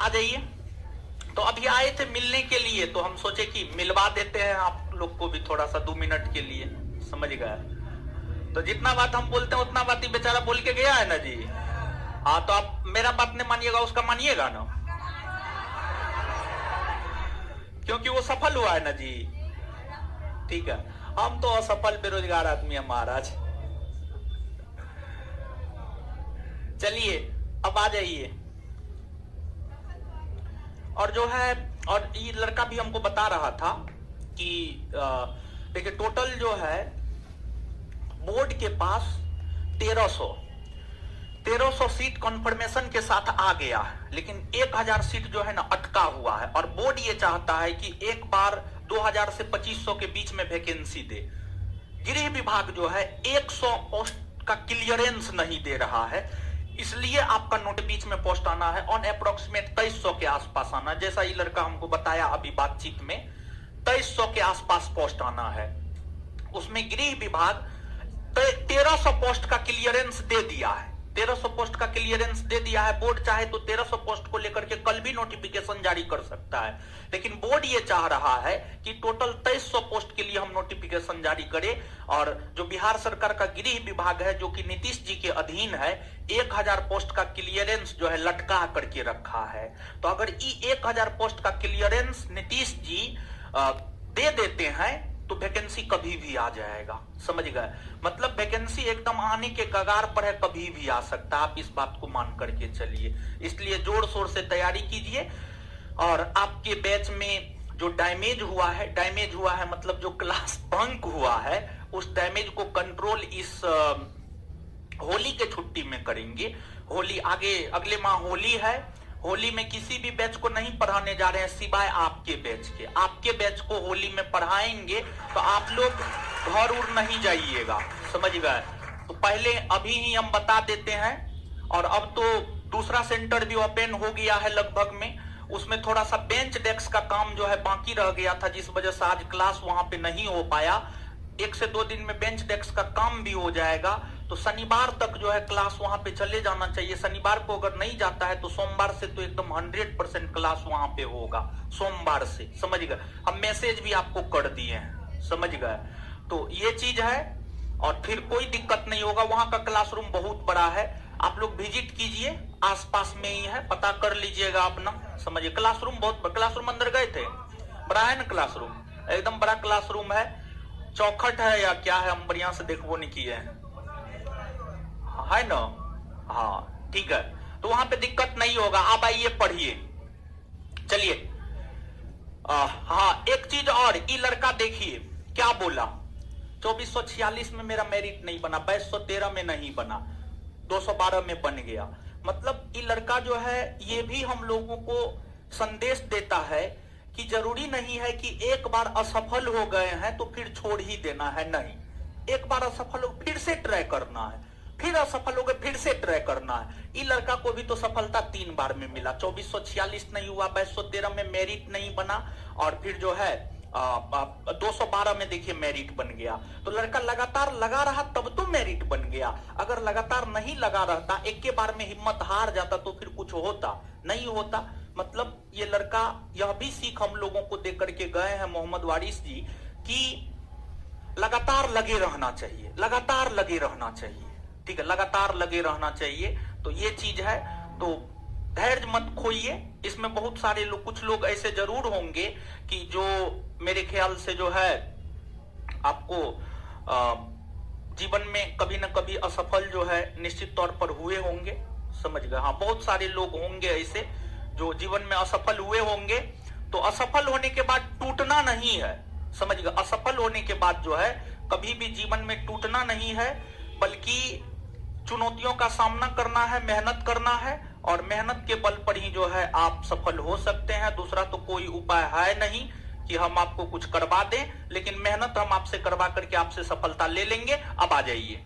आ जाइए। तो अभी आए थे मिलने के लिए, तो हम सोचे कि मिलवा देते हैं आप लोग को भी थोड़ा सा 2 मिनट के लिए, समझ गए। तो जितना बात हम बोलते हैं उतना बात ही बेचारा बोल के गया है ना जी। हाँ, तो आप मेरा बात नहीं मानिएगा, उसका मानिएगा ना, क्योंकि वो सफल हुआ है ना जी। ठीक है, हम तो असफल बेरोजगार आदमी है महाराज। चलिए अब आ जाइए। और जो है, और ये लड़का भी हमको बता रहा था कि देखिए टोटल जो है बोर्ड के पास 1300 सीट कॉन्फर्मेशन के साथ आ गया है, लेकिन 1000 सीट जो है ना अटका हुआ है। और बोर्ड ये चाहता है कि एक बार 2000 से 2500 के बीच में वैकेंसी दे। गृह विभाग जो है 100 पोस्ट का क्लियरेंस नहीं दे रहा है, इसलिए आपका नोट बीच में पोस्ट आना है ऑन अप्रोक्सीमेट 2300 के आसपास आना। जैसा ये लड़का हमको बताया अभी बातचीत में, 2300 के आसपास पोस्ट आना है। उसमें गृह विभाग 1300 पोस्ट का क्लियरेंस दे दिया है, 1300 पोस्ट का क्लियरेंस दे दिया है। बोर्ड चाहे तो 1300 पोस्ट को लेकर के कल भी नोटिफिकेशन जारी कर सकता है, लेकिन बोर्ड ये चाह रहा है कि टोटल 2300 पोस्ट के लिए हम नोटिफिकेशन जारी करें। और जो बिहार सरकार का गृह विभाग है, जो कि नीतीश जी के अधीन है, 1000 पोस्ट का क्लियरेंस जो है लटका करके रखा है। तो अगर ये 1000 पोस्ट का क्लियरेंस नीतीश जी दे देते हैं तो वैकेंसी कभी भी आ जाएगा, समझ गए। मतलब वैकेंसी एकदम आने के कगार पर है, कभी भी आ सकता है, आप इस बात को मान करके चलिए। इसलिए जोर शोर से तैयारी कीजिए। और आपके बैच में जो डैमेज हुआ है मतलब जो क्लास बंक हुआ है, उस डैमेज को कंट्रोल इस होली के छुट्टी में करेंगे। होली आगे अगले माह होली है, होली में किसी भी बैच को नहीं पढ़ाने जा रहे हैं सिवाय आपके बैच के। आपके बैच को होली में पढ़ाएंगे तो आप लोग घर उड़ नहीं जाइएगा, समझ गए। तो पहले अभी ही हम बता देते हैं। और अब तो दूसरा सेंटर भी ओपन हो गया है लगभग में, उसमें थोड़ा सा बेंच डेस्क का काम जो है बाकी रह गया था, जिस वजह से आज क्लास वहां पे नहीं हो पाया। 1 से 2 दिन में बेंच डेस्क का काम भी हो जाएगा, तो शनिवार तक जो है क्लास वहां पे चले जाना चाहिए। शनिवार को अगर नहीं जाता है तो सोमवार से तो एकदम 100% क्लास वहां पे होगा, सोमवार से, समझ गए। हम मैसेज भी आपको कर दिए हैं, समझ गए। तो ये चीज है, और फिर कोई दिक्कत नहीं होगा। वहां का क्लासरूम बहुत बड़ा है, आप लोग विजिट कीजिए, आसपास में ही है, पता कर लीजिएगा अपना, समझिए। क्लासरूम क्लासरूम अंदर गए थे, बड़ा है ना क्लासरूम, एकदम बड़ा क्लासरूम है। चौखट है या क्या है, हम बढ़िया से देखो नहीं किए हैं, है ना। हाँ ठीक है, तो वहां पे दिक्कत नहीं होगा। आप आइए पढ़िए। चलिए हाँ, एक चीज और, ये लड़का देखिए क्या बोला। 2446 में मेरा मेरिट नहीं बना, 2213 में नहीं बना, 212 में बन गया। मतलब ये लड़का जो है ये भी हम लोगों को संदेश देता है कि जरूरी नहीं है कि एक बार असफल हो गए हैं तो फिर छोड़ ही देना है, नहीं। एक बार असफल हो फिर से ट्राई करना है, फिर असफल हो गए फिर से ट्राई करना है। ये लड़का को भी तो सफलता 3 बार में मिला, 2446 नहीं हुआ, 2213 में मेरिट नहीं बना, और फिर जो है 212 में देखिए मेरिट बन गया। तो लड़का लगातार लगा रहा तब तो मेरिट बन गया। अगर लगातार नहीं लगा रहता, एक के बार में हिम्मत हार जाता, तो फिर कुछ होता नहीं होता। मतलब ये लड़का, यह भी सीख हम लोगों को दे करके गए हैं मोहम्मद वारिस जी, कि लगातार लगे रहना चाहिए, लगातार लगे रहना चाहिए, ठीक है, लगातार लगे रहना चाहिए। तो ये चीज है, तो धैर्य मत खोइए। इसमें बहुत सारे लोग, कुछ लोग ऐसे जरूर होंगे कि जो मेरे ख्याल से जो है आपको जीवन में कभी ना कभी असफल जो है निश्चित तौर पर हुए होंगे, समझ गए। हाँ, बहुत सारे लोग होंगे ऐसे जो जीवन में असफल हुए होंगे। तो असफल होने के बाद टूटना नहीं है, समझ गए। असफल होने के बाद जो है कभी भी जीवन में टूटना नहीं है, बल्कि चुनौतियों का सामना करना है, मेहनत करना है, और मेहनत के बल पर ही जो है आप सफल हो सकते हैं। दूसरा तो कोई उपाय है नहीं कि हम आपको कुछ करवा दें, लेकिन मेहनत हम आपसे करवा करके आपसे सफलता ले लेंगे। अब आ जाइए।